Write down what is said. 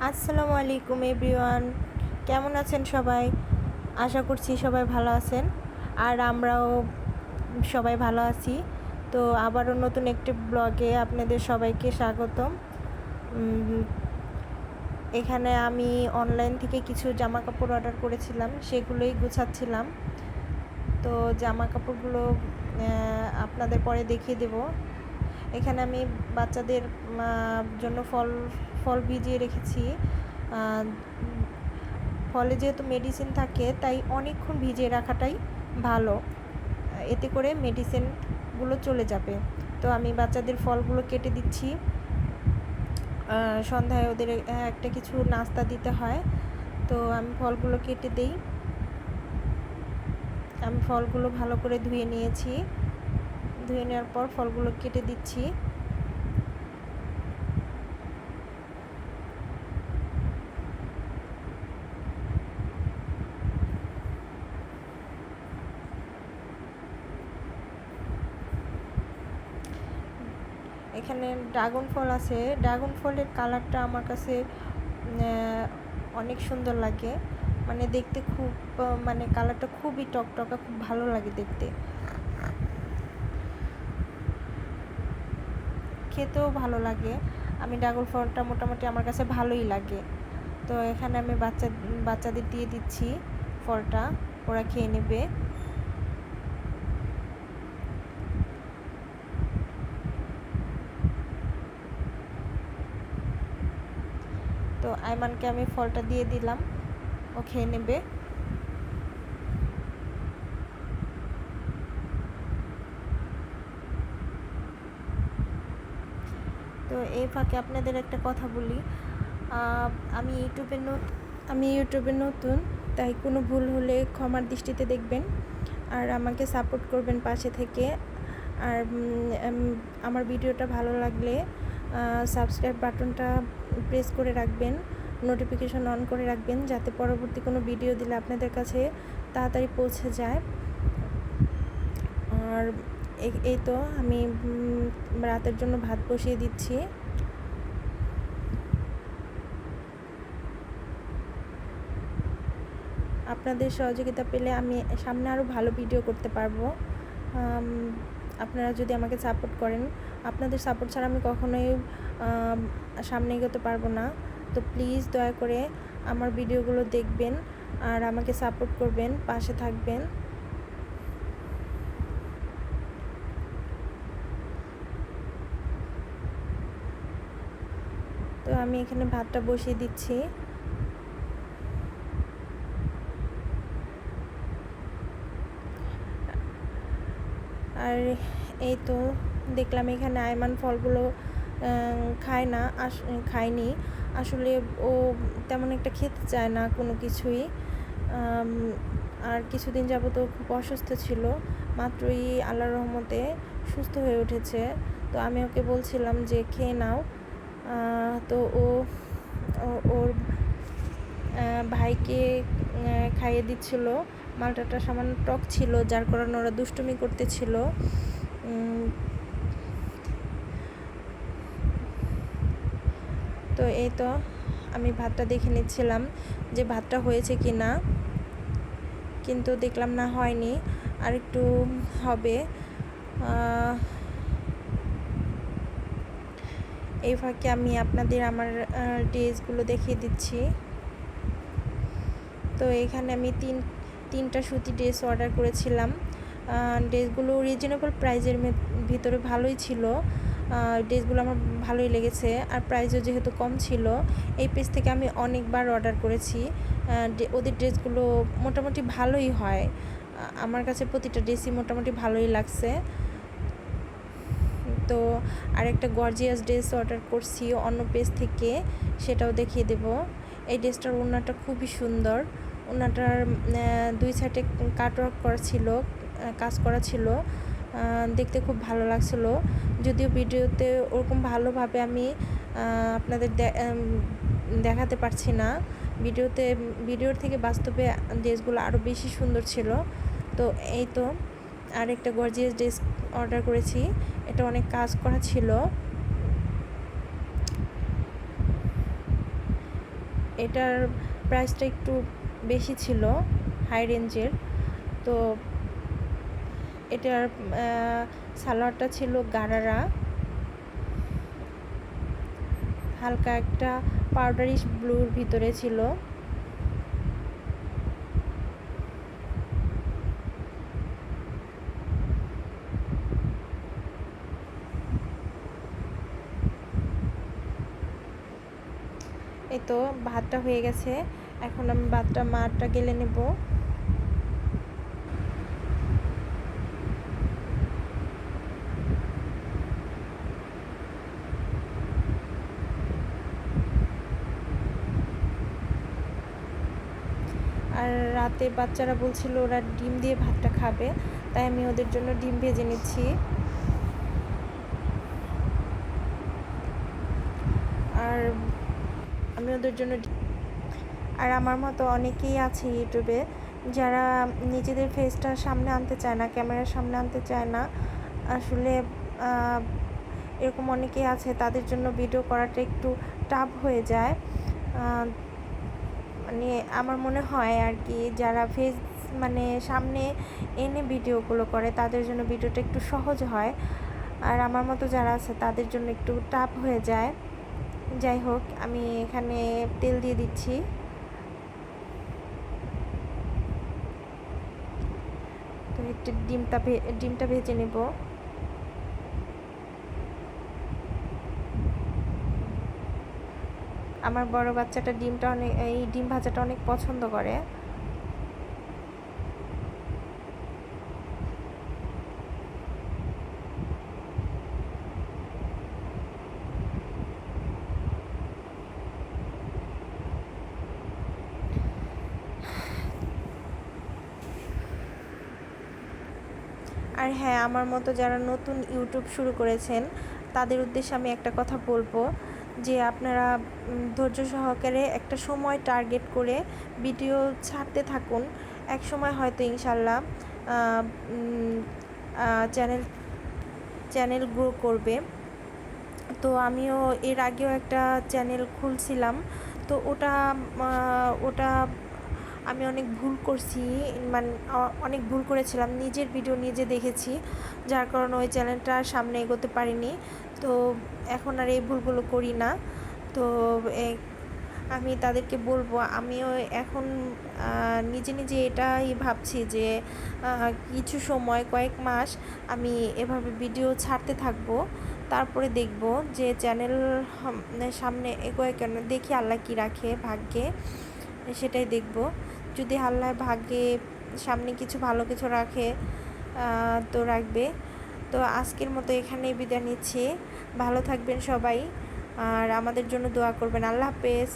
আসসালামু আলাইকুম এভরিওয়ান, কেমন আছেন সবাই? আশা করছি সবাই ভালো আছেন, আর আমরাও সবাই ভালো আছি। তো আবারও নতুন একটি ব্লগে আপনাদের সবাইকে স্বাগতম। এখানে আমি অনলাইন থেকে কিছু জামা কাপড় অর্ডার করেছিলাম, সেগুলোই গুছাচ্ছিলাম। তো জামা কাপড়গুলো আপনাদের পরে দেখিয়ে দেব। এখানে আমি বাচ্চাদের জন্য ফল ভিজিয়ে রেখেছি। ফলে যেহেতু মেডিসিন থাকে, তাই অনেকক্ষণ ভিজিয়ে রাখাটাই ভালো, এতে করে মেডিসিনগুলো চলে যাবে। তো আমি বাচ্চাদের ফলগুলো কেটে দিচ্ছি। সন্ধ্যায় ওদের একটা কিছু নাস্তা দিতে হয়, তো আমি ফলগুলো কেটে দিই। আমি ফলগুলো ভালো করে ধুয়ে নিয়েছি। ধুয়ে নেওয়ার পর ফলগুলো কেটে দিচ্ছি। এখানে ড্রাগন ফল আছে। ড্রাগন ফলের কালারটা আমার কাছে অনেক সুন্দর লাগে, মানে দেখতে খুব, মানে কালারটা খুবই টকটকা, খুব ভালো লাগে দেখতে, খেতেও ভালো লাগে। আমি ড্রাগন ফলটা মোটামুটি আমার কাছে ভালোই লাগে। তো এখানে আমি বাচ্চাদের দিয়ে দিচ্ছি ফলটা, ওরা খেয়ে নেবে। তো আইমানকে আমি ফলটা দিয়ে দিলাম, ও খেয়ে নেবে। তো এই ফাঁকে আপনাদের একটা কথা বলি, আমি ইউটিউবে নতুন, তাই কোনো ভুল হলে ক্ষমার দৃষ্টিতে দেখবেন, আর আমাকে সাপোর্ট করবেন পাশে থেকে। আর আমার ভিডিওটা ভালো লাগলে সাবস্ক্রাইব বাটনটা প্রেস করে রাখবেন, নোটিফিকেশন অন করে রাখবেন, যাতে পরবর্তী কোনো ভিডিও দিলে আপনাদের কাছে তাড়াতাড়ি পৌঁছে যায়। আর এই তো আমি রাতের জন্য ভাত বসিয়ে দিচ্ছি। আপনাদের সহযোগিতা পেলে আমি সামনে আরও ভালো ভিডিও করতে পারবো। আপনারা যদি আমাকে সাপোর্ট করেন, আপনাদের সাপোর্ট ছাড়া আমি কখনোই সামনে এগোতে পারবো না। তো প্লিজ দয়া করে আমার ভিডিওগুলো দেখবেন আর আমাকে সাপোর্ট করবেন, পাশে থাকবেন। তো আমি এখানে ভাতটা বসিয়ে দিচ্ছি। আর এই তো দেখলাম এখানে আইমান ফলগুলো খায়নি। আসলে ও তেমন একটা খেতে চায় না কোনো কিছুই। আর কিছুদিন যাবত ও খুব অসুস্থ ছিল, মাত্রই আল্লাহর রহমতে সুস্থ হয়ে উঠেছে। তো আমি ওকে বলছিলাম যে খেয়ে নাও। তো ওর ভাইকে খাইয়ে দিচ্ছিল। মালটাটা সামান্য টক ছিল, যার কারণে ওরা দুষ্টুমি করতেছিল। তো এই তো আমি ভাতটা দেখে নিচ্ছিলাম যে ভাতটা হয়েছে কি না, কিন্তু দেখলাম না, হয়নি, আর একটু হবে। এই ফাঁকে আমি আপনাদের আমার ড্রেসগুলো দেখিয়ে দিচ্ছি। তো এখানে আমি তিনটা সুতি ড্রেস অর্ডার করেছিলাম। ড্রেসগুলো রিজনেবল প্রাইজের ভিতরে ভালোই ছিল। ড্রেসগুলো আমার ভালোই লেগেছে, আর প্রাইসও যেহেতু কম ছিল। এই পেজ থেকে আমি অনেকবার অর্ডার করেছি। ওদের ড্রেসগুলো মোটামুটি ভালোই হয়, আমার কাছে প্রতিটা ড্রেসই মোটামুটি ভালোই লাগছে। তো আরেকটা গর্জিয়াস ড্রেস অর্ডার করছি অন্য পেজ থেকে, সেটাও দেখিয়ে দেব। এই ড্রেসটার ওড়নাটা খুবই সুন্দর। ওড়নাটার দুই সাইডে কাটওয়ার্ক করা ছিল, কাজ করা ছিল, দেখতে খুব ভালো লাগছিল। যদিও ভিডিওতে ওরকম ভালোভাবে আমি আপনাদের দেখাতে পারছি না, ভিডিওর থেকে বাস্তবে ড্রেসগুলো আরও বেশি সুন্দর ছিল। তো এই তো আরেকটা গর্জিয়াস ড্রেস অর্ডার করেছি, এটা অনেক কাজ করা ছিল। এটার প্রাইসটা একটু বেশি ছিল, হাই রেঞ্জের। তো এটার সালোয়ারটা ছিল গারারা, হালকা একটা পাউডারিশ ব্লুর ভিতরে ছিল। এই তো ভাতটা হয়ে গেছে, এখন আমি মাঠটা গেলে নেব। আর রাতে বাচ্চারা বলছিল ওরা ডিম দিয়ে ভাতটা খাবে, তাই আমি ওদের জন্য ডিম ভেজে নিচ্ছি। আর আমি ওদের জন্য আর আমার মতো অনেকেই আছে ইউটিউবে যারা নিজেদের ফেসটা সামনে আনতে চায় না, ক্যামেরার সামনে আনতে চায় না। আসলে এরকম অনেকেই আছে, তাদের জন্য ভিডিও করাটা একটু টাফ হয়ে যায়। মানে আমার মনে হয় আর কি, যারা ফেস মানে সামনে এনে ভিডিওগুলো করে তাদের জন্য ভিডিওটা একটু সহজ হয়, আর আমার মতো যারা আছে তাদের জন্য একটু টাফ হয়ে যায়। যাই হোক, আমি এখানে তেল দিয়ে দিচ্ছি। তো একটু ডিমটা ভেজে নেব। আমার বড় বাচ্চাটা এই ডিম ভাজাটা অনেক পছন্দ করে। আর হ্যাঁ, আমার মতো যারা নতুন ইউটিউব শুরু করেছেন তাদের উদ্দেশ্যে আমি একটা কথা বলবো, যে আপনারা ধৈর্য সহকারে একটা সময় টার্গেট করে ভিডিও ছাড়তে থাকুন। এক সময় হয়তো ইনশাল্লাহ চ্যানেল গ্রো করবে। তো আমিও এর আগেও একটা চ্যানেল খুলছিলাম, তো ওটা আমি অনেক ভুল করছি, মানে অনেক ভুল করেছিলাম, নিজের ভিডিও নিজে দেখেছি, যার কারণে ওই চ্যানেলটা সামনে এগোতে পারিনি। তো এখন আর এই ভুলগুলো করি না। তো আমি তাদেরকে বলবো, আমিও এখন নিজে এটাই ভাবছি যে কিছু সময়, কয়েক মাস আমি এভাবে ভিডিও ছাড়তে থাকবো, তারপরে দেখব যে চ্যানেল সামনে এগোয় কেন, দেখি আল্লাহ কি রাখে ভাগ্যে, সেটাই দেখব। যদি আল্লাহ ভাগ্যে সামনে কিছু ভালো কিছু রাখে তো রাখবে। তো আজকের মতো এখানেই বিদায় নিচ্ছি। ভালো থাকবেন সবাই, আর আমাদের জন্য দোয়া করবেন। আল্লাহ হাফেজ।